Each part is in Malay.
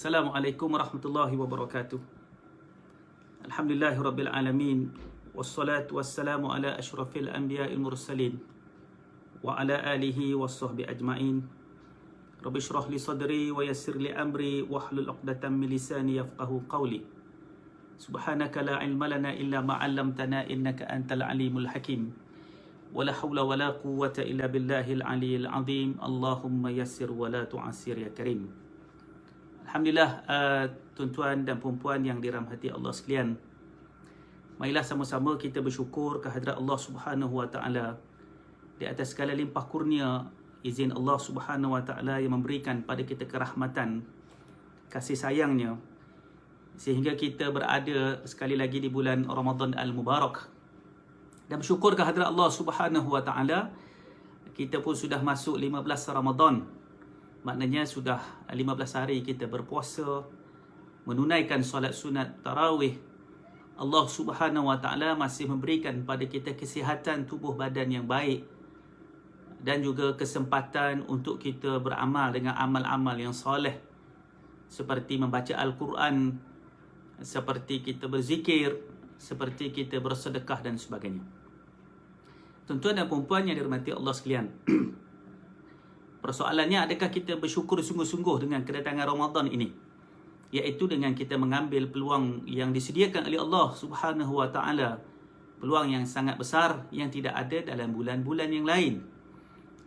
Assalamualaikum warahmatullahi wabarakatuh. Alhamdulillahirabbil alamin wassalatu wassalamu ala asyrafil anbiya'il mursalin wa ala alihi wassahbi ajmain. Rabbi shrah li sadri wa yassir li amri wahlul 'uqdatam min lisani yafqahu qawli. Subhanaka la ilma lana illa ma 'allamtana innaka antal alimul hakim. Wala haula wala quwwata illa billahil aliyyil azim. Allahumma yassir wa la tu'assir ya karim. Alhamdulillah, tuan-tuan dan puan-puan yang dirahmati Allah sekalian. Marilah sama-sama kita bersyukur kehadrat Allah Subhanahu Wa Taala di atas segala limpah kurnia izin Allah Subhanahu Wa Taala yang memberikan pada kita kerahmatan, kasih sayangnya, sehingga kita berada sekali lagi di bulan Ramadan Al-Mubarak. Dan bersyukur kehadrat Allah Subhanahu Wa Taala, kita pun sudah masuk 15 Ramadan. Maknanya sudah 15 hari kita berpuasa, menunaikan solat sunat tarawih. Allah Subhanahu Wa Taala masih memberikan pada kita kesihatan tubuh badan yang baik dan juga kesempatan untuk kita beramal dengan amal-amal yang soleh, seperti membaca Al-Quran, seperti kita berzikir, seperti kita bersedekah dan sebagainya. Tuan-tuan dan puan-puan yang dirahmati Allah sekalian, persoalannya, adakah kita bersyukur sungguh-sungguh dengan kedatangan Ramadan ini? Iaitu dengan kita mengambil peluang yang disediakan oleh Allah Subhanahu Wa Taala, peluang yang sangat besar yang tidak ada dalam bulan-bulan yang lain.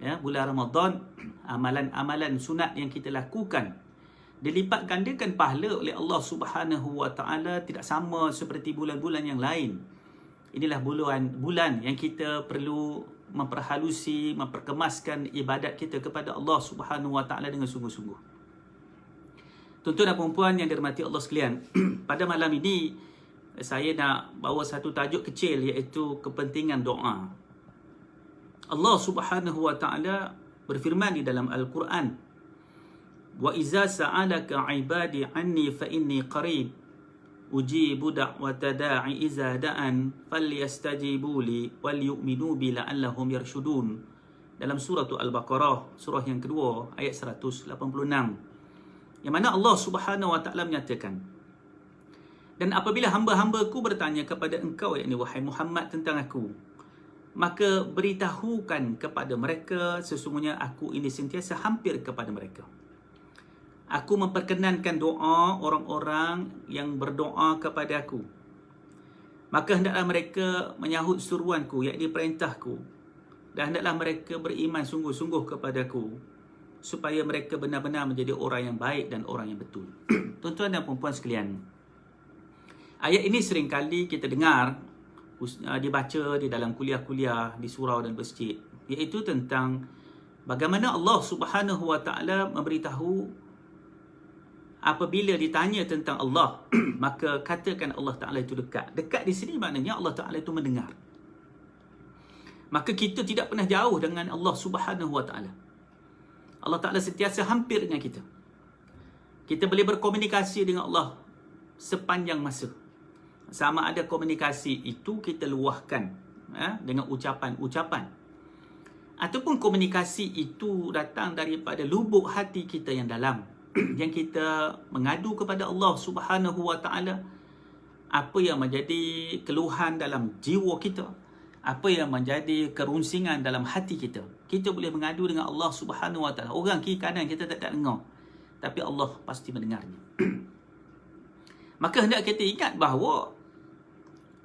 Ya, bulan Ramadan, amalan-amalan sunat yang kita lakukan dilipat gandakan pahala oleh Allah Subhanahu Wa Taala, tidak sama seperti bulan-bulan yang lain. Inilah bulan yang kita perlu memperhalusi, memperkemaskan ibadat kita kepada Allah Subhanahu Wa Taala dengan sungguh-sungguh. Tuan-tuan dan puan-puan yang dirahmati Allah sekalian, pada malam ini saya nak bawa satu tajuk kecil, iaitu kepentingan doa. Allah Subhanahu Wa Taala berfirman di dalam Al-Quran, "Wa iza sa'alaka 'ibadi 'anni fa inni qarib ujibu da'wata da'i iza da'an falyastajibu li wal yu'minu bi la'allahum yarshudun." Dalam surah Al-Baqarah, surah yang kedua, ayat 186. Yang mana Allah Subhanahu Wa Taala menyatakan, "Dan apabila hamba-hambaku bertanya kepada engkau, yakni wahai Muhammad, tentang aku, maka beritahukan kepada mereka sesungguhnya aku ini sentiasa hampir kepada mereka. Aku memperkenankan doa orang-orang yang berdoa kepada aku. Maka hendaklah mereka menyahut seruanku, yakni perintahku. Dan hendaklah mereka beriman sungguh-sungguh kepada aku, supaya mereka benar-benar menjadi orang yang baik dan orang yang betul." Tuan-tuan dan puan-puan sekalian, ayat ini seringkali kita dengar dibaca di dalam kuliah-kuliah di surau dan masjid, iaitu tentang bagaimana Allah Subhanahu Wa Taala memberitahu apabila ditanya tentang Allah, maka katakan Allah Ta'ala itu dekat. Dekat di sini maknanya Allah Ta'ala itu mendengar. Maka kita tidak pernah jauh dengan Allah Subhanahu Wa Ta'ala. Allah Ta'ala sentiasa hampir dengan kita. Kita boleh berkomunikasi dengan Allah sepanjang masa. Sama ada komunikasi itu kita luahkan dengan ucapan-ucapan, ataupun komunikasi itu datang daripada lubuk hati kita yang dalam, yang kita mengadu kepada Allah Subhanahu Wa Taala apa yang menjadi keluhan dalam jiwa kita, apa yang menjadi kerunsingan dalam hati kita. Kita boleh mengadu dengan Allah Subhanahu Wa Taala. Orang kiri kanan kita tak dengar, tapi Allah pasti mendengarnya. Maka hendak kita ingat bahawa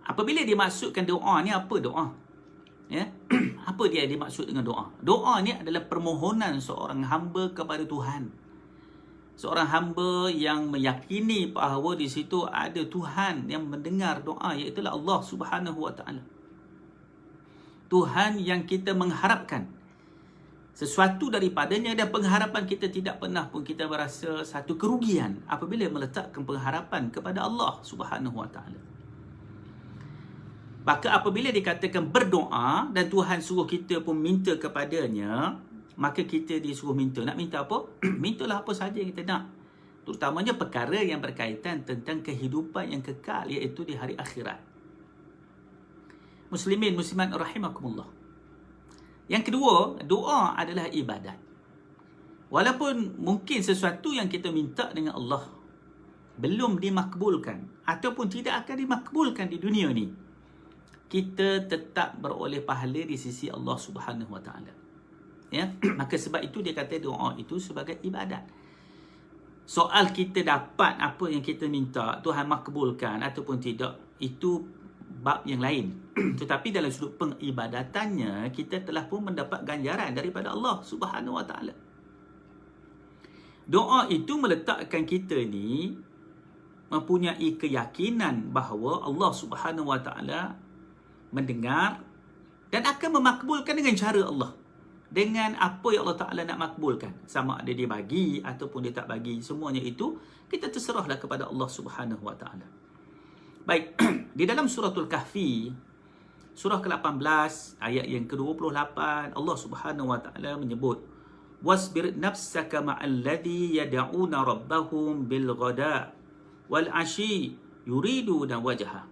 apabila dimaksudkan doa ni, apa doa? Ya? Apa dia dimaksud dengan doa? Doa ni adalah permohonan seorang hamba kepada Tuhan. Seorang hamba yang meyakini bahawa di situ ada Tuhan yang mendengar doa, iaitu Allah Subhanahu Wa Taala. Tuhan yang kita mengharapkan sesuatu daripadanya, dan pengharapan kita tidak pernah pun kita berasa satu kerugian apabila meletakkan pengharapan kepada Allah Subhanahu Wa Taala. Maka apabila dikatakan berdoa dan Tuhan suruh kita pun minta kepadanya, maka kita disuruh minta. Nak minta apa? Mintalah apa sahaja yang kita nak. Terutamanya perkara yang berkaitan tentang kehidupan yang kekal, iaitu di hari akhirat. Muslimin, muslimat rahimakumullah. Yang kedua, doa adalah ibadat. Walaupun mungkin sesuatu yang kita minta dengan Allah belum dimakbulkan ataupun tidak akan dimakbulkan di dunia ni, kita tetap beroleh pahala di sisi Allah Subhanahu Wa Taala. Ya, maka sebab itu dia kata doa itu sebagai ibadat. Soal kita dapat apa yang kita minta, Tuhan makbulkan ataupun tidak, itu bab yang lain. Tetapi dalam sudut pengibadatannya, kita telah pun mendapat ganjaran daripada Allah Subhanahu Wa Taala. Doa itu meletakkan kita ni mempunyai keyakinan bahawa Allah Subhanahu Wa Taala mendengar dan akan memakbulkan dengan cara Allah, dengan apa yang Allah Ta'ala nak makbulkan. Sama ada dia bagi ataupun dia tak bagi, semuanya itu kita terserahlah kepada Allah Subhanahu Wa Ta'ala. Baik, di dalam suratul Kahfi, surah ke-18 ayat yang ke-28, Allah Subhanahu Wa Ta'ala menyebut, wasbir nafsaka ma'al ladhi yad'una rabbahum bil ghada wal ashi yuriduna wajha.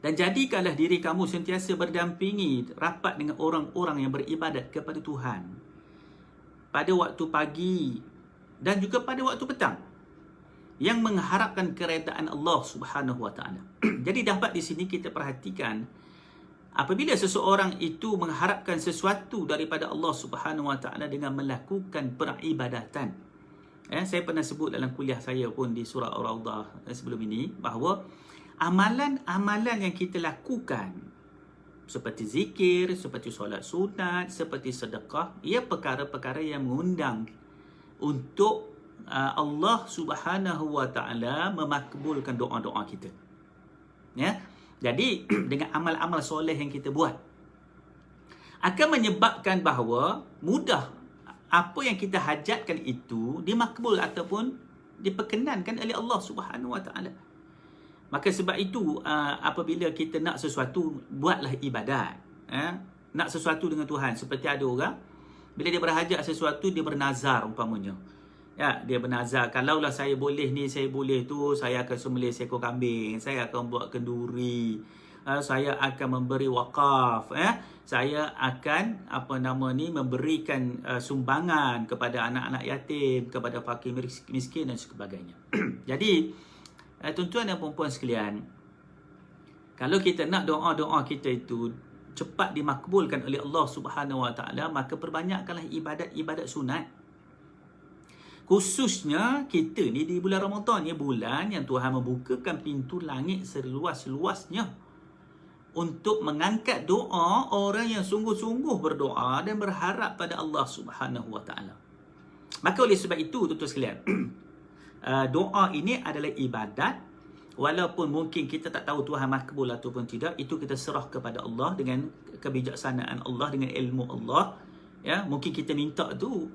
Dan jadikanlah diri kamu sentiasa berdampingi rapat dengan orang-orang yang beribadat kepada Tuhan pada waktu pagi dan juga pada waktu petang, yang mengharapkan keredaan Allah Subhanahu Wa Taala. Jadi dapat di sini kita perhatikan, apabila seseorang itu mengharapkan sesuatu daripada Allah Subhanahu Wa Taala dengan melakukan peribadatan. Saya pernah sebut dalam kuliah saya pun di surah Ar-Raudah sebelum ini, bahawa amalan-amalan yang kita lakukan seperti zikir, seperti solat sunat, seperti sedekah, ia perkara-perkara yang mengundang untuk Allah Subhanahu Wa Taala memakbulkan doa-doa kita. Ya. Jadi dengan amal-amal soleh yang kita buat akan menyebabkan bahawa mudah apa yang kita hajatkan itu dimakbul ataupun diperkenankan oleh Allah Subhanahu Wa Taala. Maka sebab itu apabila kita nak sesuatu, buatlah ibadat. Nak sesuatu dengan Tuhan. Seperti ada orang, bila dia berhajat sesuatu, dia bernazar umpamanya. Ya, dia bernazar, kalaulah saya boleh ni, saya boleh tu, saya akan sembelih seekor kambing, saya akan buat kenduri, saya akan memberi wakaf, saya akan memberikan sumbangan kepada anak-anak yatim, kepada fakir miskin dan sebagainya. Jadi tuan-tuan dan puan-puan sekalian, kalau kita nak doa-doa kita itu cepat dimakbulkan oleh Allah Subhanahu Wa Taala, maka perbanyakkanlah ibadat-ibadat sunat. Khususnya kita ni di bulan Ramadan, ni bulan yang Tuhan membukakan pintu langit seluas-luasnya untuk mengangkat doa orang yang sungguh-sungguh berdoa dan berharap pada Allah Subhanahu Wa Taala. Maka oleh sebab itu tuan-tuan sekalian, doa ini adalah ibadat. Walaupun mungkin kita tak tahu Tuhan makbul ataupun tidak, itu kita serah kepada Allah dengan kebijaksanaan Allah, dengan ilmu Allah. Ya, mungkin kita minta tu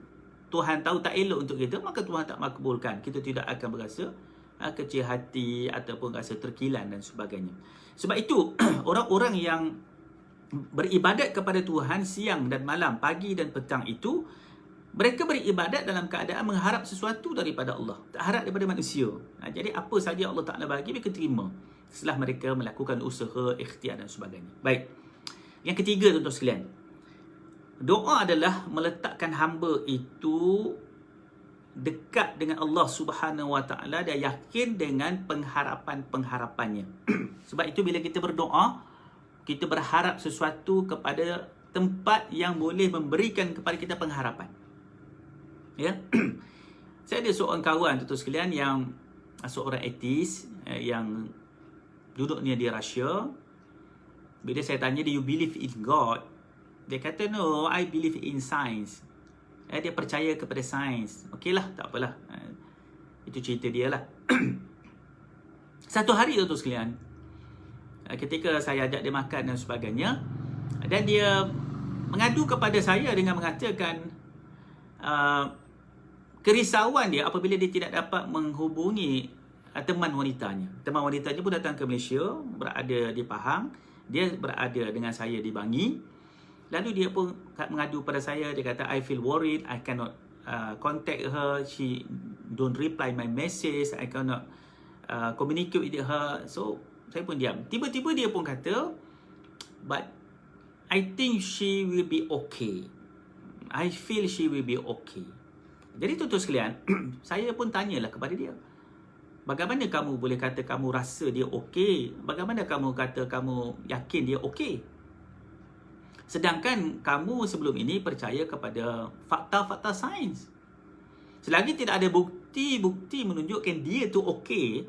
Tuhan tahu tak elok untuk kita, maka Tuhan tak makbulkan. Kita tidak akan berasa kecil hati ataupun rasa terkilan dan sebagainya. Sebab itu orang-orang yang beribadat kepada Tuhan siang dan malam, pagi dan petang itu, mereka beribadat dalam keadaan mengharap sesuatu daripada Allah, tak harap daripada manusia. Jadi apa saja Allah Ta'ala bagi, mereka terima setelah mereka melakukan usaha, ikhtiar dan sebagainya. Baik, yang ketiga tuan-tuan sekalian, doa adalah meletakkan hamba itu dekat dengan Allah Subhanahu Wa Taala dan yakin dengan pengharapan-pengharapannya. Sebab itu bila kita berdoa, kita berharap sesuatu kepada tempat yang boleh memberikan kepada kita pengharapan. Ya. Saya ada seorang kawan tuan-tuan sekalian yang seorang ateis yang duduknya di Russia. Bila saya tanya dia, you believe in God? Dia kata, no, I believe in science. Dia percaya kepada sains. Okeylah, tak apalah. Itu cerita dia lah. Satu hari tuan-tuan sekalian, ketika saya ajak dia makan dan sebagainya, dan dia mengadu kepada saya dengan mengatakan kerisauan dia apabila dia tidak dapat menghubungi teman wanitanya. Teman wanitanya pun datang ke Malaysia, berada di Pahang. Dia berada dengan saya di Bangi. Lalu dia pun mengadu pada saya. Dia kata, I feel worried, I cannot contact her, she don't reply my message, I cannot communicate with her. So saya pun diam. Tiba-tiba dia pun kata, but I think she will be okay, I feel she will be okay. Jadi tuan-tuan sekalian, saya pun tanyalah kepada dia, Bagaimana kamu boleh kata kamu rasa dia okey? Bagaimana kamu kata kamu yakin dia okey? Sedangkan kamu sebelum ini percaya kepada fakta-fakta sains. Selagi tidak ada bukti-bukti menunjukkan dia tu okey,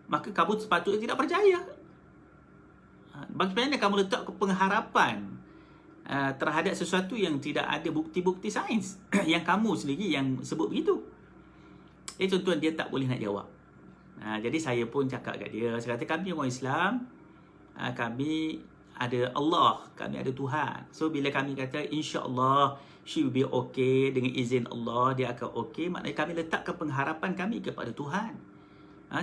maka kamu sepatutnya tidak percaya. Bagaimana kamu letak pengharapan terhadap sesuatu yang tidak ada bukti-bukti sains yang kamu sendiri yang sebut begitu? Tuan-tuan, dia tak boleh nak jawab. Jadi saya pun cakap kat dia, saya kata kami orang Islam, kami ada Allah, kami ada Tuhan. So bila kami kata insya-Allah she will be okay, dengan izin Allah dia akan okay, maknanya kami letakkan pengharapan kami kepada Tuhan,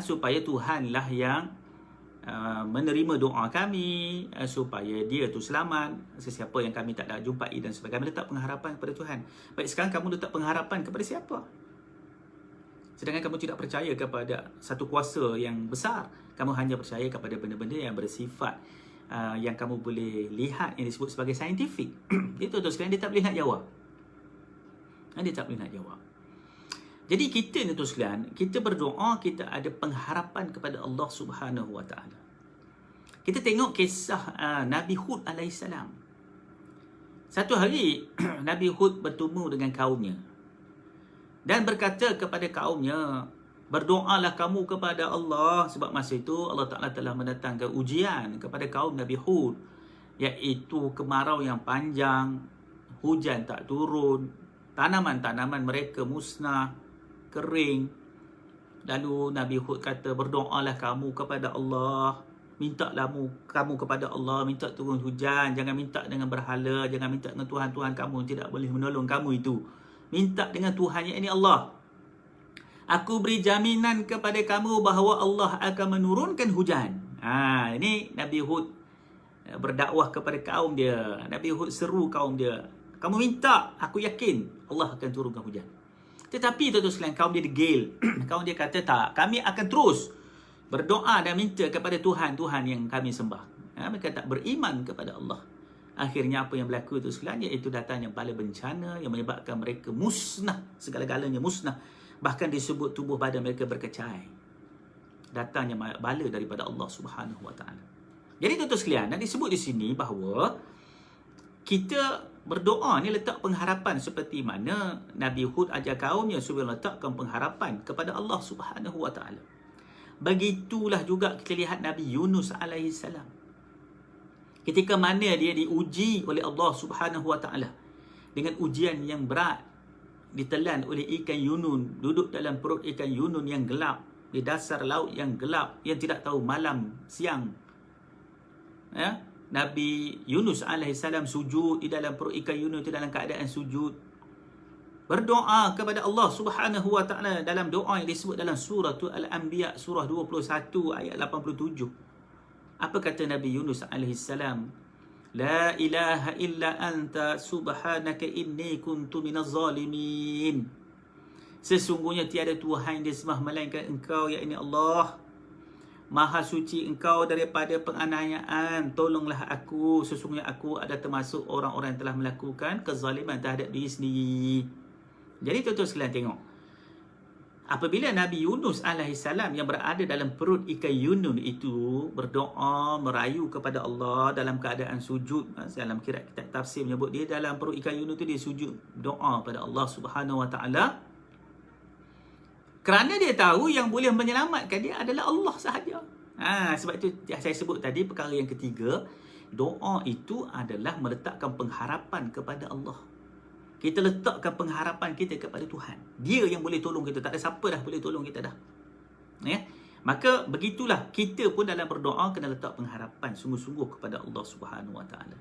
supaya Tuhanlah yang menerima doa kami, supaya dia tu selamat, sesiapa yang kami tak ada jumpai dan sebagainya. Kami letak pengharapan kepada Tuhan. Baik, sekarang kamu letak pengharapan kepada siapa? Sedangkan kamu tidak percaya kepada satu kuasa yang besar. Kamu hanya percaya kepada benda-benda yang bersifat yang kamu boleh lihat, yang disebut sebagai saintifik. Itu sekalian, dia tak boleh nak jawab. Dia tak boleh nak jawab. Jadi kita ni sekalian, kita berdoa, kita ada pengharapan kepada Allah Subhanahu Wa Taala. Kita tengok kisah Nabi Hud alaihissalam. Satu hari Nabi Hud bertemu dengan kaumnya dan berkata kepada kaumnya, berdoalah kamu kepada Allah, sebab masa itu Allah Ta'ala telah mendatangkan ujian kepada kaum Nabi Hud, iaitu kemarau yang panjang, hujan tak turun, tanaman-tanaman mereka musnah, kering. Lalu Nabi Hud kata, berdoalah kamu kepada Allah, mintalah kamu kepada Allah, minta turun hujan, jangan minta dengan berhala, jangan minta dengan Tuhan-Tuhan kamu, tidak boleh menolong kamu itu. Minta dengan Tuhan, yang ini Allah. Aku beri jaminan kepada kamu bahawa Allah akan menurunkan hujan. Ini Nabi Hud berdakwah kepada kaum dia. Nabi Hud seru kaum dia, kamu minta, aku yakin Allah akan turunkan hujan. Tetapi tuan-tuan sekalian, kaum dia degil. Kaum dia kata, tak, kami akan terus berdoa dan minta kepada Tuhan yang kami sembah. Mereka tak beriman kepada Allah. Akhirnya apa yang berlaku itu sekalian, iaitu datangnya bala bencana yang menyebabkan mereka musnah, segala-galanya musnah. Bahkan disebut tubuh badan mereka berkecai. Datangnya bala daripada Allah Subhanahu Wa Taala. Jadi tuan-tuan sekalian, nak disebut di sini bahawa kita berdoa ni letak pengharapan seperti mana Nabi Hud ajar kaumnya supaya letakkan pengharapan kepada Allah Subhanahu Wa Taala. Begitulah juga kita lihat Nabi Yunus alaihissalam. Ketika mana dia diuji oleh Allah Subhanahu Wa Taala dengan ujian yang berat, ditelan oleh ikan Yunun, duduk dalam perut ikan Yunun yang gelap, di dasar laut yang gelap, yang tidak tahu malam siang. Nabi Yunus alaihissalam sujud di dalam perut ikan Yunus itu dalam keadaan sujud, berdoa kepada Allah Subhanahu Wa Taala dalam doa yang disebut dalam surah Al-Anbiya, surah 21 ayat 87. Apa kata Nabi Yunus alaihissalam? La ilaha illa anta subhanaka inni kuntu minaz zalimin. Sesungguhnya tiada Tuhan yang disembah melainkan Engkau, ya ini Allah. Maha suci Engkau daripada penganiayaan. Tolonglah aku, sesungguhnya aku ada termasuk orang-orang yang telah melakukan kezaliman terhadap diri sendiri. Jadi tuan-tuan sekalian tengok, apabila Nabi Yunus alaihissalam yang berada dalam perut ikan Yunus itu berdoa, merayu kepada Allah dalam keadaan sujud, dalam kitab tafsir menyebut dia dalam perut ikan Yunus itu dia sujud doa pada Allah Subhanahu Wa Taala, kerana dia tahu yang boleh menyelamatkan dia adalah Allah sahaja. Sebab itu saya sebut tadi perkara yang ketiga, doa itu adalah meletakkan pengharapan kepada Allah. Kita letakkan pengharapan kita kepada Tuhan. Dia yang boleh tolong kita. Tak ada siapa dah boleh tolong kita dah. Maka begitulah kita pun dalam berdoa kena letak pengharapan sungguh-sungguh kepada Allah Subhanahu Wa Taala.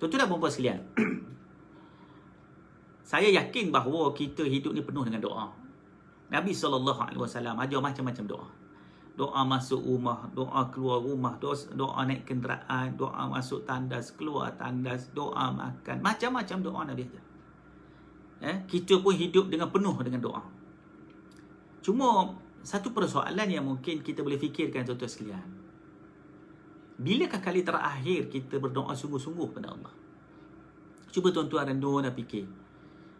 Tuan-tuan dan puan-puan sekalian, saya yakin bahawa kita hidup ni penuh dengan doa. Nabi SAW ajar macam-macam doa. Doa masuk rumah, doa keluar rumah, doa naik kenderaan, doa masuk tandas, keluar tandas, doa makan. Macam-macam doa Nabi ajar. Kita pun hidup dengan penuh dengan doa. Cuma satu persoalan yang mungkin kita boleh fikirkan tuan-tuan sekalian, bilakah kali terakhir kita berdoa sungguh-sungguh pada Allah? Cuba tuan-tuan renung dan fikir.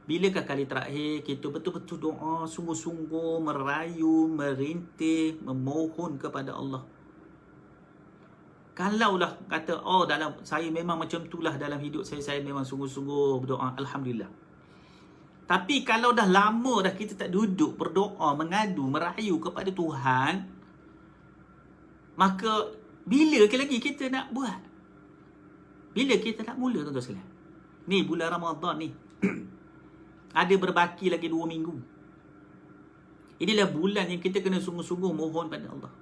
Bilakah kali terakhir kita betul-betul doa sungguh-sungguh, merayu, merintih, memohon kepada Allah? Kalaulah kata, oh dalam saya memang macam itulah dalam hidup saya memang sungguh-sungguh berdoa, alhamdulillah. Tapi kalau dah lama dah kita tak duduk berdoa, mengadu, merayu kepada Tuhan, maka bila lagi kita nak buat? Bila kita nak mula, tuan-tuan sekalian? Ni bulan Ramadan ni. Ada berbaki lagi 2 minggu. Inilah bulan yang kita kena sungguh-sungguh mohon pada Allah.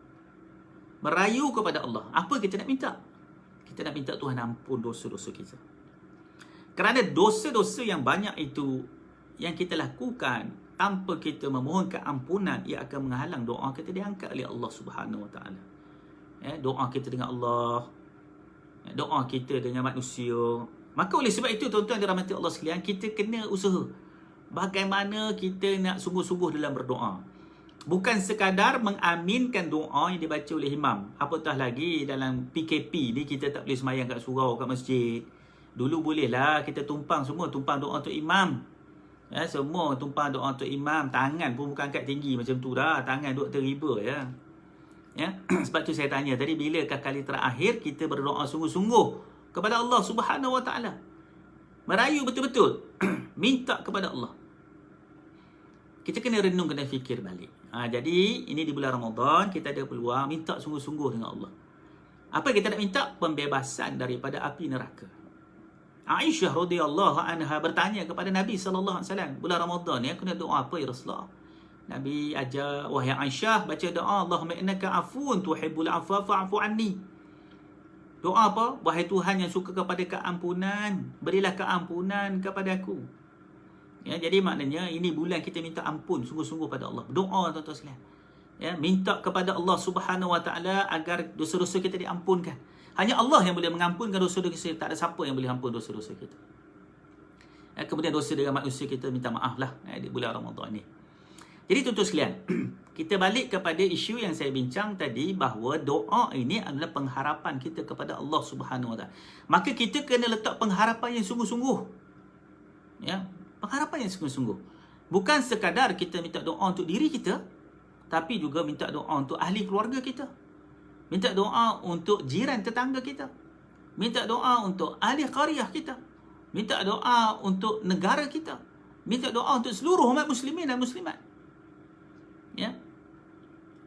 Merayu kepada Allah. Apa kita nak minta? Kita nak minta Tuhan ampun dosa-dosa kita. Kerana dosa-dosa yang banyak itu yang kita lakukan tanpa kita memohon keampunan, ia akan menghalang doa kita diangkat oleh Allah Subhanahu Wa Taala. Doa kita dengan Allah, doa kita dengan manusia. Maka oleh sebab itu, tuan-tuan dirahmati Allah sekalian, kita kena usaha bagaimana kita nak sungguh-sungguh dalam berdoa. Bukan sekadar mengaminkan doa yang dibaca oleh imam. Apatah lagi dalam PKP ni kita tak boleh semayang kat surau, kat masjid. Dulu bolehlah kita tumpang semua, tumpang doa untuk imam. Semua tumpang doa untuk imam. Tangan pun bukan angkat tinggi macam tu dah. Tangan duduk teriba ya. Sebab tu saya tanya tadi, bilakah kali terakhir kita berdoa sungguh-sungguh kepada Allah Subhanahu Wa Taala? Merayu betul-betul. Minta kepada Allah. Kita kena renung, kena fikir balik. Jadi ini di bulan Ramadan kita ada peluang minta sungguh-sungguh dengan Allah. Apa kita nak minta? Pembebasan daripada api neraka. Aisyah radhiyallahu anha bertanya kepada Nabi sallallahu alaihi wasallam, bulan Ramadan ni aku nak doa apa ya Rasulullah? Nabi ajar, wahai Aisyah, baca doa, Allahumma innaka afuwun tuhibbul afwa fa'fu anni. Doa apa? Wahai Tuhan yang suka kepada keampunan, berilah keampunan kepada aku. Jadi maknanya ini bulan kita minta ampun sungguh-sungguh pada Allah. Doa tuan-tuan sekalian. Minta kepada Allah Subhanahu Wa Taala agar dosa-dosa kita diampunkan. Hanya Allah yang boleh mengampunkan dosa-dosa kita. Tak ada siapa yang boleh ampun dosa-dosa kita. Kemudian dosa dengan manusia kita minta maaf lah di bulan Ramadan ni. Jadi tuan-tuan sekalian, kita balik kepada isu yang saya bincang tadi, bahawa doa ini adalah pengharapan kita kepada Allah Subhanahu Wa Taala. Maka kita kena letak pengharapan yang sungguh-sungguh. Pengharapan yang sungguh-sungguh. Bukan sekadar kita minta doa untuk diri kita, tapi juga minta doa untuk ahli keluarga kita. Minta doa untuk jiran tetangga kita. Minta doa untuk ahli qaryah kita. Minta doa untuk negara kita. Minta doa untuk seluruh umat muslimin dan muslimat.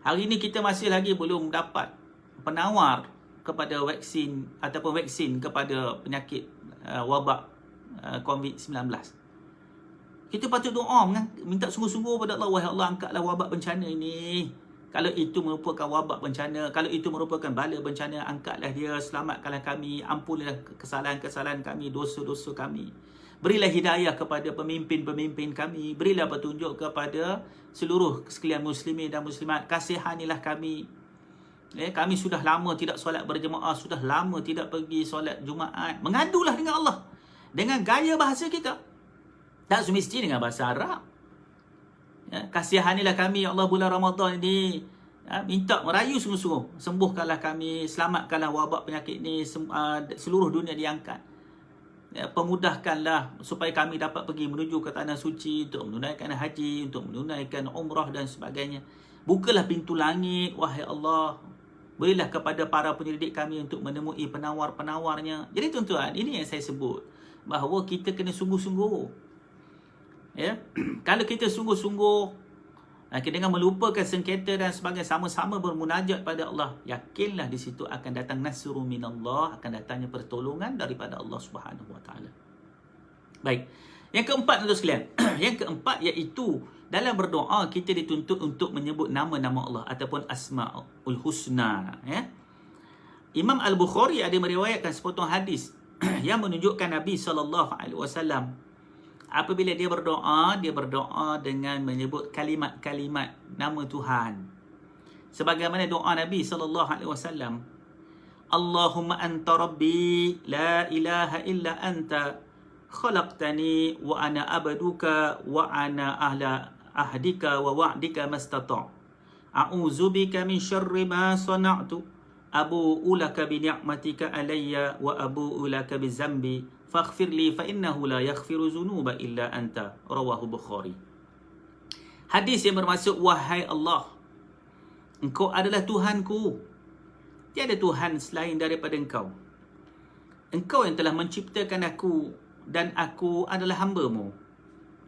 Hari ini kita masih lagi belum dapat penawar kepada vaksin ataupun vaksin kepada penyakit wabak COVID-19. Kita patut doa, minta sungguh-sungguh kepada Allah, wahai Allah, angkatlah wabak bencana ini. Kalau itu merupakan wabak bencana, kalau itu merupakan bala bencana, angkatlah dia, selamatkanlah kami, ampunlah kesalahan-kesalahan kami, dosa-dosa kami. Berilah hidayah kepada pemimpin-pemimpin kami, berilah petunjuk kepada seluruh sekalian muslimin dan muslimat, kasihanilah kami. Kami sudah lama tidak solat berjemaah, sudah lama tidak pergi solat Jumaat. Mengadulah dengan Allah dengan gaya bahasa kita. Tak semestinya dengan bahasa Arab. Kasihanilah kami, ya Allah, bulan Ramadan ini. Minta merayu sungguh-sungguh. Sembuhkanlah kami, selamatkanlah wabak penyakit ini, seluruh dunia diangkat. Pemudahkanlah supaya kami dapat pergi menuju ke tanah suci untuk menunaikan haji, untuk menunaikan umrah dan sebagainya. Bukalah pintu langit, wahai Allah. Berilah kepada para penyelidik kami untuk menemui penawar-penawarnya. Jadi tuan-tuan, ini yang saya sebut, bahawa kita kena sungguh-sungguh. Kalau kita sungguh-sungguh dengan melupakan sengketa dan sebagainya, sama-sama bermunajat pada Allah, yakinlah di situ akan datang nasru minallah, akan datangnya pertolongan daripada Allah Subhanahu Wa Taala. Baik. Yang keempat, tuan-tuan sekalian, yang keempat iaitu dalam berdoa kita dituntut untuk menyebut nama-nama Allah ataupun Asmaul Husna. Imam Al-Bukhari ada meriwayatkan sepotong hadis yang menunjukkan Nabi SAW apabila dia berdoa dengan menyebut kalimat-kalimat nama Tuhan. Sebagaimana doa Nabi SAW, Allahumma anta rabbi la ilaha illa anta khalaqtani wa ana abduka wa ana ahla ahdika wa wa'dika mastata' a'udzu bika min syarri ma sana'tu abu'u laka bi ni'matika alayya wa abu'u laka bi zambi faghfir li fa innahu la yaghfiru dzunuba illa anta. Rawahu Bukhari. Hadis yang bermaksud, wahai Allah, Engkau adalah Tuhanku. Tiada Tuhan selain daripada Engkau. Engkau yang telah menciptakan aku dan aku adalah hamba-Mu.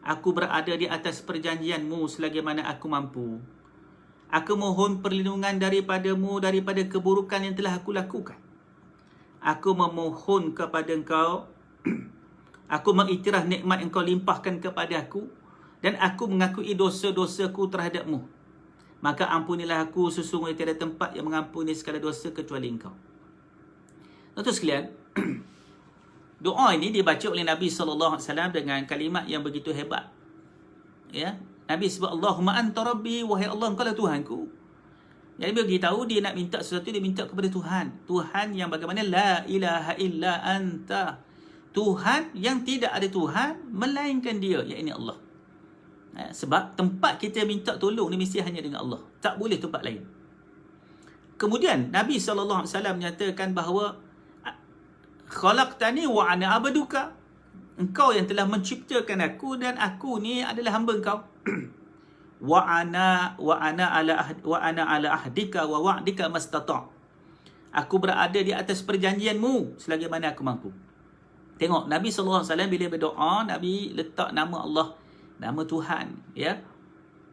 Aku berada di atas perjanjian-Mu selagi mana aku mampu. Aku mohon perlindungan daripada-Mu daripada keburukan yang telah aku lakukan. Aku memohon kepada Engkau. Aku mengiktiraf nikmat yang Engkau limpahkan kepada aku. Dan aku mengakui dosa-dosaku terhadap-Mu. Maka ampunilah aku, sesungguhnya tiada tempat yang mengampuni segala dosa kecuali Engkau. Tuan-tuan sekalian, doa ini dibaca oleh Nabi SAW dengan kalimat yang begitu hebat. Ya, Nabi sebut, Allahumma anta rabbi, wahai Allah, Engkau lah Tuhanku. Jadi bagi tahu dia nak minta sesuatu, dia minta kepada Tuhan. Tuhan yang bagaimana? La ilaha illa anta. Tuhan yang tidak ada Tuhan melainkan Dia, iaitu Allah. Sebab tempat kita minta tolong ni mesti hanya dengan Allah. Tak boleh tempat lain. Kemudian Nabi SAW menyatakan bahawa khalaqtani wa ana abduka. Engkau yang telah menciptakan aku dan aku ni adalah hamba Engkau. wa ana ala ahdika wa wa'dika mastata'. Aku berada di atas perjanjianmu selagi mana aku mampu. Tengok Nabi SAW bila berdoa, Nabi letak nama Allah, nama Tuhan, ya,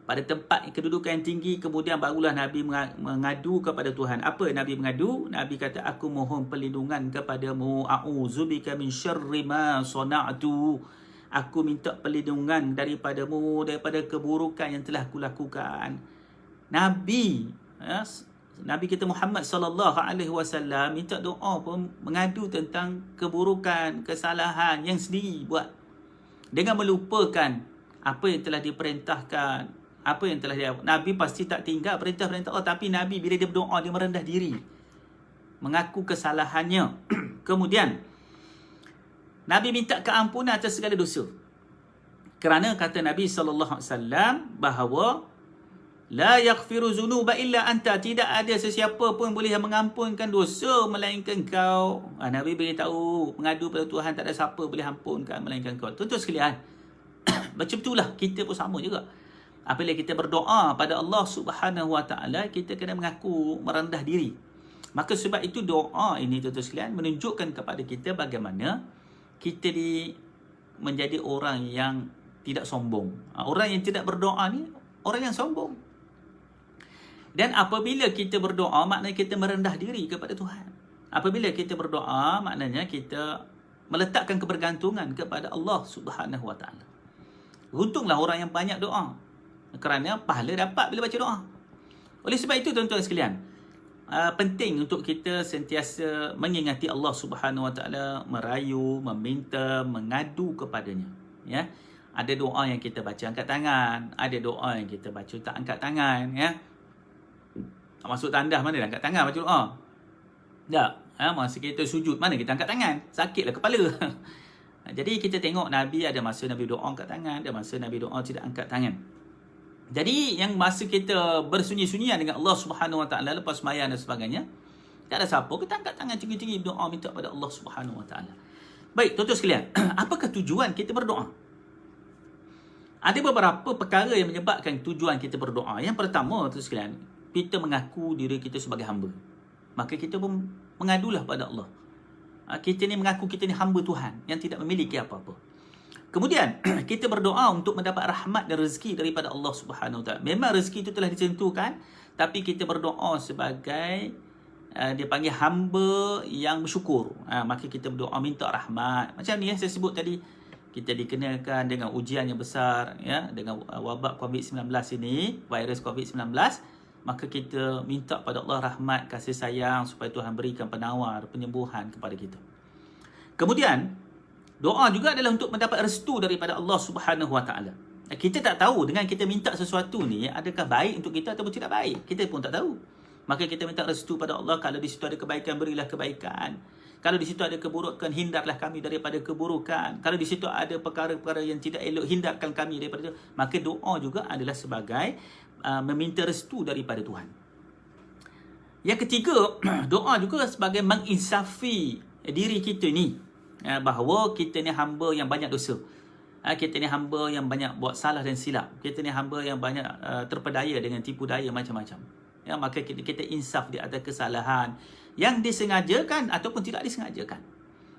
pada tempat kedudukan yang tinggi. Kemudian barulah Nabi mengadu kepada Tuhan. Apa Nabi mengadu? Nabi kata, aku mohon perlindungan kepadamu. A'udzubika min syarri ma sana'tu. Aku minta perlindungan daripadamu daripada keburukan yang telah aku lakukan. Nabi, ya, Nabi kita Muhammad SAW minta doa pun mengadu tentang keburukan, kesalahan yang sendiri buat, dengan melupakan apa yang telah diperintahkan, apa yang telah dia. Nabi pasti tak tinggal perintah-perintah Allah, tapi Nabi bila dia berdoa, dia merendah diri, mengaku kesalahannya. Kemudian Nabi minta keampunan atas segala dosa. Kerana kata Nabi SAW bahawa la yaghfiru dzunuba illa anta, tidak ada sesiapa pun boleh mengampunkan dosa melainkan Kau. Nabi beritahu, mengadu pada Tuhan, tak ada siapa boleh ampunkan melainkan Kau. Tuan-tuan sekalian, macam itulah kita pun sama juga. Apabila kita berdoa pada Allah Subhanahu Wa Taala, kita kena mengaku merendah diri. Maka sebab itu doa ini, tuan-tuan sekalian, menunjukkan kepada kita bagaimana kita menjadi orang yang tidak sombong. Orang yang tidak berdoa ni orang yang sombong. Dan apabila kita berdoa, maknanya kita merendah diri kepada Tuhan. Apabila kita berdoa, maknanya kita meletakkan kebergantungan kepada Allah Subhanahu Wa Taala. Untunglah orang yang banyak doa, kerana pahala dapat bila baca doa. Oleh sebab itu, tuan-tuan sekalian, penting untuk kita sentiasa mengingati Allah Subhanahu Wa Taala, merayu, meminta, mengadu kepadanya. Ya, ada doa yang kita baca angkat tangan, ada doa yang kita baca tak angkat tangan. Ya, masuk tandas mana dah angkat tangan baca doa? Tak. Masa kita sujud mana kita angkat tangan? Sakitlah kepala. Jadi kita tengok Nabi, ada masa Nabi doa angkat tangan, ada masa Nabi doa tidak angkat tangan. Jadi yang masa kita bersunyi-sunyian dengan Allah Subhanahu Wa Taala lepas sembahyang dan sebagainya, tak ada siapa kita angkat tangan tinggi-tinggi berdoa minta pada Allah Subhanahu Wa Taala. Baik, tuan-tuan sekalian, apakah tujuan kita berdoa? Ada beberapa perkara yang menyebabkan tujuan kita berdoa. Yang pertama, tuan-tuan sekalian, kita mengaku diri kita sebagai hamba. Maka kita pun mengadulah pada Allah. Kita ni mengaku kita ni hamba Tuhan yang tidak memiliki apa-apa. Kemudian kita berdoa untuk mendapat rahmat dan rezeki daripada Allah Subhanahu Wa Taala. Memang rezeki itu telah ditentukan, tapi kita berdoa sebagai dia panggil hamba yang bersyukur. Maka kita berdoa minta rahmat. Macam ni saya sebut tadi, kita dikenakan dengan ujian yang besar, ya, dengan wabak COVID-19 ini, virus COVID-19. Maka kita minta pada Allah rahmat, kasih sayang, supaya Tuhan berikan penawar, penyembuhan kepada kita. Kemudian, doa juga adalah untuk mendapat restu daripada Allah Subhanahu Wa Taala. Kita tak tahu dengan kita minta sesuatu ni, adakah baik untuk kita ataupun tidak baik. Kita pun tak tahu. Maka kita minta restu pada Allah. Kalau di situ ada kebaikan, berilah kebaikan. Kalau di situ ada keburukan, hindarlah kami daripada keburukan. Kalau di situ ada perkara-perkara yang tidak elok, hindarkan kami daripada itu. Maka doa juga adalah sebagai meminta restu daripada Tuhan. Yang ketiga, doa juga sebagai menginsafi diri kita ni. bahawa kita ni hamba yang banyak dosa. Kita ni hamba yang banyak buat salah dan silap. Kita ni hamba yang banyak terpedaya dengan tipu daya macam-macam. Maka kita insaf di atas kesalahan yang disengajakan ataupun tidak disengajakan.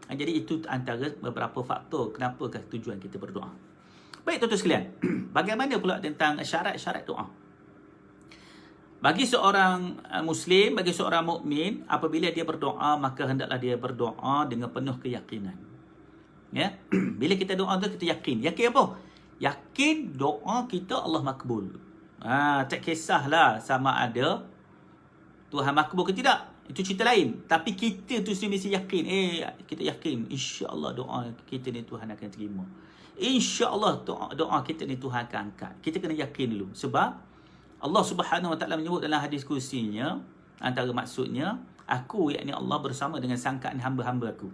Jadi itu antara beberapa faktor kenapakah tujuan kita berdoa. Baik tuan-tuan sekalian, bagaimana pula tentang syarat-syarat doa? Bagi seorang Muslim, bagi seorang mukmin, apabila dia berdoa, maka hendaklah dia berdoa dengan penuh keyakinan. Bila kita doa tu kita yakin. Yakin apa? Yakin doa kita Allah makbul. Tak kisahlah sama ada Tuhan makbul ke tidak. Itu cerita lain. Tapi kita tu sendiri mesti yakin. Kita yakin insya-Allah doa kita ni Tuhan akan terima. Insya-Allah doa kita ni Tuhan akan angkat. Kita kena yakin dulu. Sebab Allah Subhanahu Wa Taala menyebut dalam hadis kursinya, antara maksudnya, aku yakni Allah bersama dengan sangkaan hamba-hamba aku.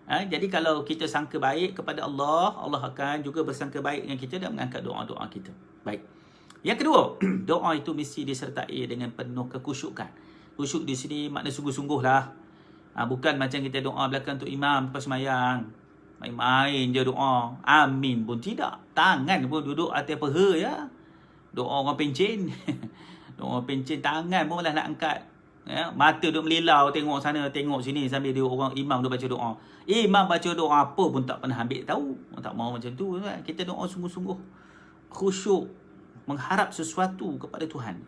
Jadi kalau kita sangka baik kepada Allah, Allah akan juga bersangka baik dengan kita dan mengangkat doa-doa kita. Baik. Yang kedua, doa itu mesti disertai dengan penuh kekhusyukan. Khusyuk di sini makna sungguh-sungguh lah. Bukan macam kita doa belakang untuk imam lepas sembahyang. Main-main je doa. Amin pun tidak. Tangan pun duduk atas peha ya. Doa orang pencen. Doa pencen tangan pun malah nak angkat. Mata duduk melilau tengok sana tengok sini sambil dia orang imam duduk baca doa. Imam baca doa apa pun tak pernah ambil tahu. Tak mau macam tu kan. Kita doa sungguh-sungguh. Khusyuk. Mengharap sesuatu kepada Tuhan.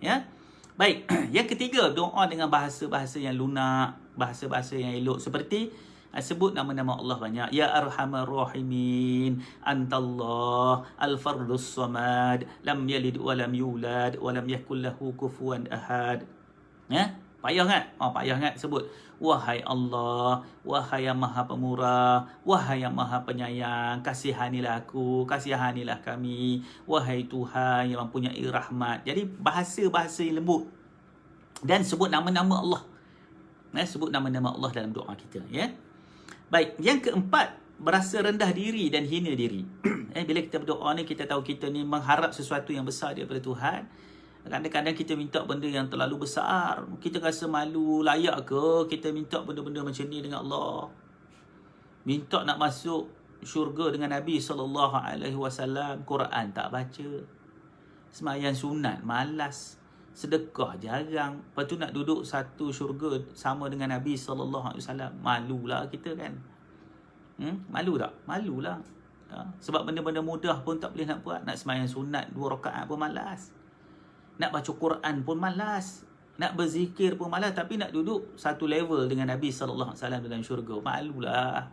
Baik, yang ketiga, doa dengan bahasa-bahasa yang lunak, bahasa-bahasa yang elok, seperti sebut nama-nama Allah banyak. Ya Arhamar Rahimin, Antallah, Al-Fardus Samad, Lam Yalid wa lam yulad, wa lam yakul lahu kufuwan ahad. Payah kan? Payah kan sebut. Wahai Allah, wahai yang maha pemurah, wahai yang maha penyayang, kasihanilah aku, kasihanilah kami, wahai Tuhan yang mempunyai rahmat. Jadi bahasa-bahasa yang lembut. Dan sebut nama-nama Allah. Sebut nama-nama Allah dalam doa kita. Baik, yang keempat, berasa rendah diri dan hina diri. Bila kita berdoa ni, kita tahu kita ni mengharap sesuatu yang besar daripada Tuhan. Kadang-kadang kita minta benda yang terlalu besar. Kita rasa malu, layak ke kita minta benda-benda macam ni dengan Allah? Minta nak masuk syurga dengan Nabi SAW, Quran tak baca. Sembahyang sunat, malas. Sedekah, jarang. Lepas tu nak duduk satu syurga sama dengan Nabi SAW. Malulah kita kan. Malu tak? Malulah. Sebab benda-benda mudah pun tak boleh nak buat. Nak sembahyang sunat 2 rakaat pun malas. Nak baca Quran pun malas. Nak berzikir pun malas. Tapi nak duduk satu level dengan Nabi SAW dalam syurga. Malulah.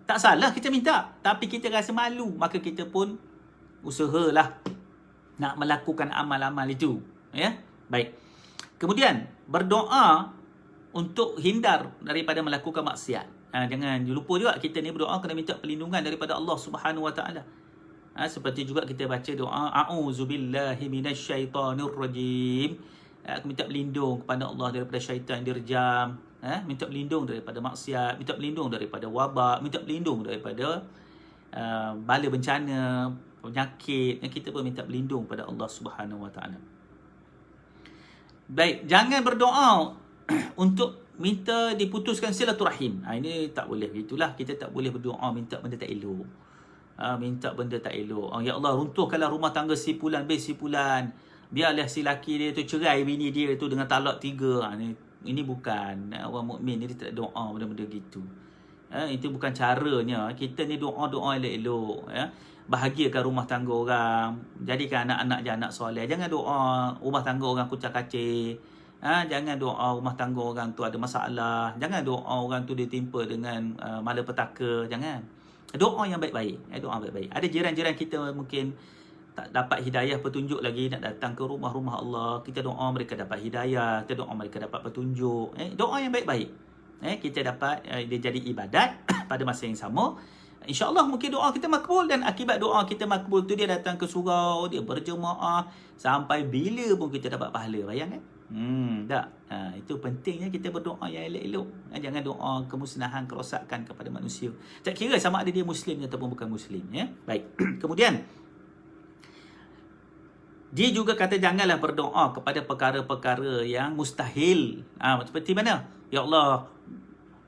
Tak salah kita minta. Tapi kita rasa malu. Maka kita pun usahalah nak melakukan amal-amal itu. Baik. Kemudian berdoa untuk hindar daripada melakukan maksiat. Jangan lupa juga kita ni berdoa kena minta perlindungan daripada Allah Subhanahu Wa Taala. Seperti juga kita baca doa a'udzubillahi minasyaitonirrajim. Aku minta berlindung kepada Allah daripada syaitan yang dirjam. Minta berlindung daripada maksiat, minta berlindung daripada wabak, minta berlindung daripada bala bencana, penyakit. Kita pun minta berlindung pada Allah Subhanahu Wa Taala. Baik, jangan berdoa untuk minta diputuskan silaturahim. Ini tak boleh. Itulah kita tak boleh berdoa minta benda tak elok. Minta benda tak elok. Ya Allah, runtuhkanlah rumah tangga si fulan bin si fulan. Biarlah si laki dia tu cerai bini dia tu dengan talak 3. Ini bukan orang mukmin ni, dia tak doa benda-benda gitu. Itu bukan caranya. Kita ni doa-doa elok-elok. Bahagiakan rumah tangga orang. Jadikan anak-anak je anak soleh. Jangan doa rumah tangga orang kucak-kacir. Jangan doa rumah tangga orang tu ada masalah. Jangan doa orang tu ditimpa dengan malapetaka. Jangan. Doa yang baik-baik. Doa baik-baik. Ada jiran-jiran kita mungkin tak dapat hidayah petunjuk lagi nak datang ke rumah-rumah Allah. Kita doa mereka dapat hidayah. Kita doa mereka dapat petunjuk. Doa yang baik-baik. Kita dapat dia jadi ibadat pada masa yang sama. InsyaAllah mungkin doa kita makbul. Dan akibat doa kita makbul tu dia datang ke surau. Dia berjemaah. Sampai bila pun kita dapat pahala. Bayang kan? Tak. Itu pentingnya kita berdoa yang elok-elok. Jangan doa kemusnahan, kerosakan kepada manusia. Tak kira sama ada dia Muslim ataupun bukan Muslim. Baik. Kemudian, dia juga kata janganlah berdoa kepada perkara-perkara yang mustahil. Seperti mana? Ya Allah,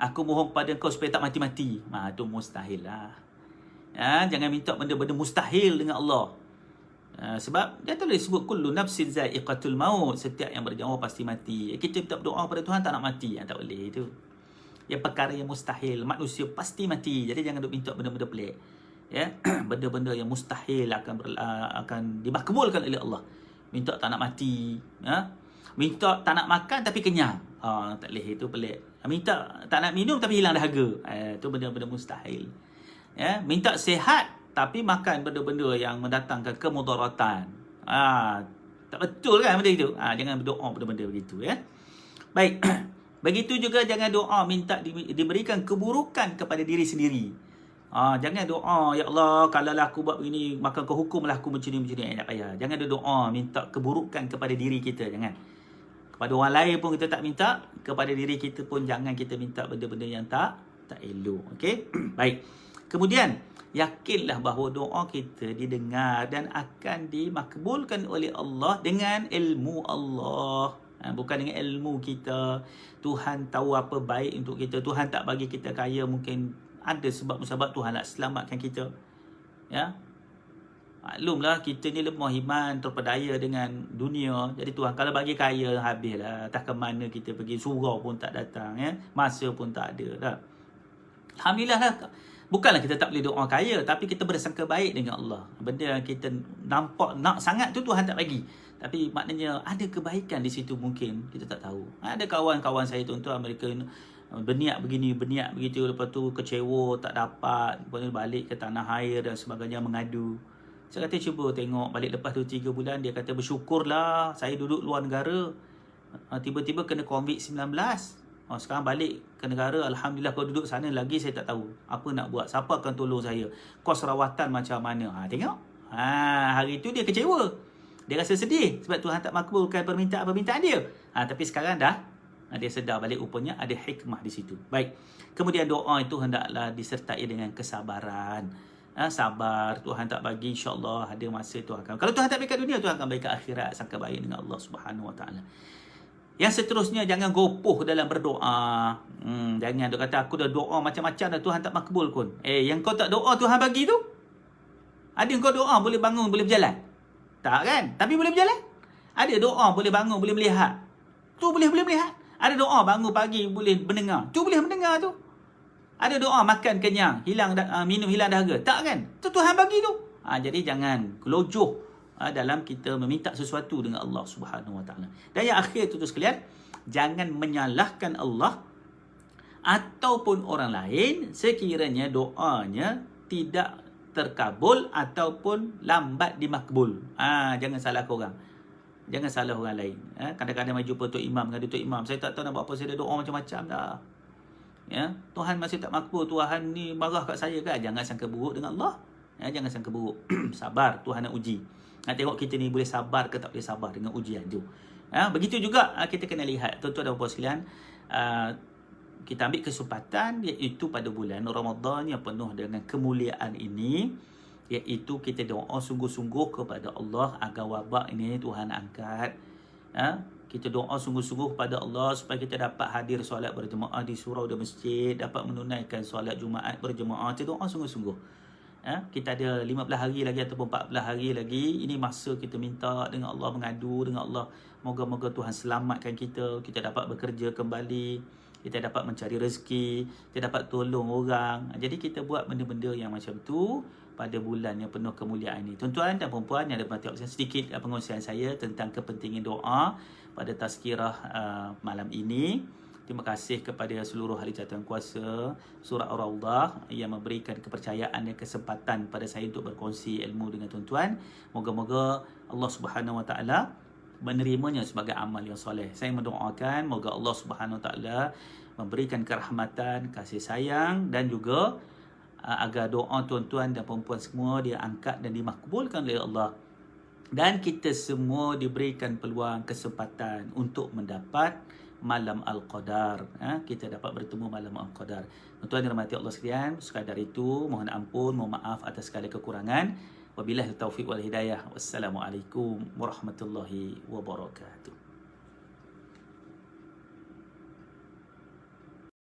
Aku mohon pada kau supaya tak mati-mati. Itu mustahil lah. Jangan minta benda-benda mustahil dengan Allah. Sebab dia tulis sebut kullu nafsin zaiqatul maut, setiap yang bernyawa pasti mati. Kita minta berdoa pada Tuhan tak nak mati, tak boleh itu. Yang perkara yang mustahil, manusia pasti mati. Jadi jangan duk minta benda-benda pelik. Ya, benda-benda yang mustahil akan dimakbulkan oleh Allah. Minta tak nak mati, minta tak nak makan tapi kenyang. Tak boleh, itu pelik. Minta tak nak minum tapi hilang dahaga. Itu benda-benda mustahil. Ya, minta sihat tapi makan benda-benda yang mendatangkan kemudaratan. Tak betul kan benda itu? Jangan berdoa benda-benda begitu, ya. Baik. Begitu juga jangan doa minta diberikan keburukan kepada diri sendiri. Jangan doa, ya Allah, kalau aku buat begini, maka kau hukumlah aku macam ni. Tak payah. Jangan ada doa minta keburukan kepada diri kita. Jangan. Kepada orang lain pun kita tak minta. Kepada diri kita pun jangan kita minta benda-benda yang tak elok. Okey? Baik. Kemudian, yakinlah bahawa doa kita didengar dan akan dimakbulkan oleh Allah dengan ilmu Allah. Bukan dengan ilmu kita. Tuhan tahu apa baik untuk kita. Tuhan tak bagi kita kaya, mungkin ada sebab-sebab Tuhan nak selamatkan kita. Ya. Maklumlah kita ni lemah iman, terpedaya dengan dunia. Jadi Tuhan kalau bagi kaya, habislah. Entah ke mana kita pergi, surau pun tak datang, ya. Masa pun tak ada dah. Alhamdulillah lah. Bukanlah kita tak boleh doa kaya, tapi kita bersangka baik dengan Allah. Benda yang kita nampak nak sangat tu Tuhan tak bagi. Tapi maknanya ada kebaikan di situ, mungkin kita tak tahu. Ada kawan-kawan saya tuan-tuan, mereka berniat begini, berniat begitu, lepas tu kecewa, tak dapat, lepas balik ke tanah air dan sebagainya, mengadu. Saya kata cuba tengok balik lepas 2-3 bulan, dia kata bersyukurlah saya duduk luar negara, tiba-tiba kena COVID-19. Sekarang balik ke negara, Alhamdulillah kau duduk sana lagi, saya tak tahu apa nak buat, siapa akan tolong saya, kos rawatan macam mana. Tengok, hari tu dia kecewa, dia rasa sedih sebab Tuhan tak makbulkan permintaan dia. Tapi sekarang dah dia sedar balik, rupanya ada hikmah di situ. Baik. Kemudian doa itu hendaklah disertai dengan kesabaran. Sabar, Tuhan tak bagi, insya-Allah ada masa Tuhan akan. Kalau Tuhan tak bagi kat dunia, Tuhan akan bagi kat akhirat, sangka baik dengan Allah Subhanahu Wa Taala. Yang seterusnya, jangan gopoh dalam berdoa. Jangan duk kata aku dah doa macam-macam dah Tuhan tak makbul pun. Yang kau tak doa Tuhan bagi tu? Ada yang kau doa boleh bangun, boleh berjalan? Tak kan? Tapi boleh berjalan? Ada doa boleh bangun, boleh melihat. Tu boleh melihat. Ada doa bangun pagi boleh mendengar. Tu boleh mendengar tu. Ada doa makan kenyang, minum hilang dahaga. Tak kan? Tu Tuhan bagi tu. Jadi jangan kelojoh dalam kita meminta sesuatu dengan Allah Subhanahu Wa Taala. Dan yang akhir tuan-tuan sekalian, jangan menyalahkan Allah ataupun orang lain sekiranya doanya tidak terkabul ataupun lambat dimakbul. Jangan salah orang. Jangan salah orang lain. Kadang-kadang mai jumpa Tok Imam dengan Tok Imam, saya tak tahu nak buat apa, saya dah doa macam-macam dah. Ya, Tuhan masih tak makbul, Tuhan ni marah kat saya kan? Jangan sangka buruk dengan Allah. Jangan sangka buruk. Sabar, Tuhan nak uji. Nak tengok kita ni boleh sabar ke tak boleh sabar dengan ujian tu. Begitu juga kita kena lihat, tuan-tuan dan puan sekalian, kita ambil kesempatan iaitu pada bulan Ramadan yang penuh dengan kemuliaan ini, iaitu kita doa sungguh-sungguh kepada Allah agar wabak ini Tuhan angkat. Kita doa sungguh-sungguh pada Allah supaya kita dapat hadir solat berjemaah di surau dan masjid, dapat menunaikan solat Jumaat berjemaah. Kita doa sungguh-sungguh. Kita ada 15 hari lagi ataupun 14 hari lagi. Ini masa kita minta dengan Allah, mengadu dengan Allah. Moga-moga Tuhan selamatkan kita, kita dapat bekerja kembali, kita dapat mencari rezeki, kita dapat tolong orang. Jadi kita buat benda-benda yang macam tu pada bulan yang penuh kemuliaan ini. Tuan-tuan dan puan-puan yang ada perhatian, sedikit pengongsian saya tentang kepentingan doa pada tazkirah malam ini. Terima kasih kepada seluruh ahli jawatankuasa Surah Ar-Raudah yang memberikan kepercayaan dan kesempatan pada saya untuk berkongsi ilmu dengan tuan-tuan. Moga-moga Allah Subhanahu Wa Taala menerimanya sebagai amal yang soleh. Saya mendoakan moga Allah Subhanahu Wa Taala memberikan kerahmatan, kasih sayang dan juga agar doa tuan-tuan dan puan-puan semua dia angkat dan dimakbulkan oleh Allah. Dan kita semua diberikan peluang, kesempatan untuk mendapat malam Al-Qadar. Kita dapat bertemu malam Al-Qadar. Tuan-tuan dirahmati Allah sekalian, sekadar itu mohon ampun, mohon maaf atas segala kekurangan. Wabillahi taufiq wal hidayah. Wassalamualaikum warahmatullahi wabarakatuh.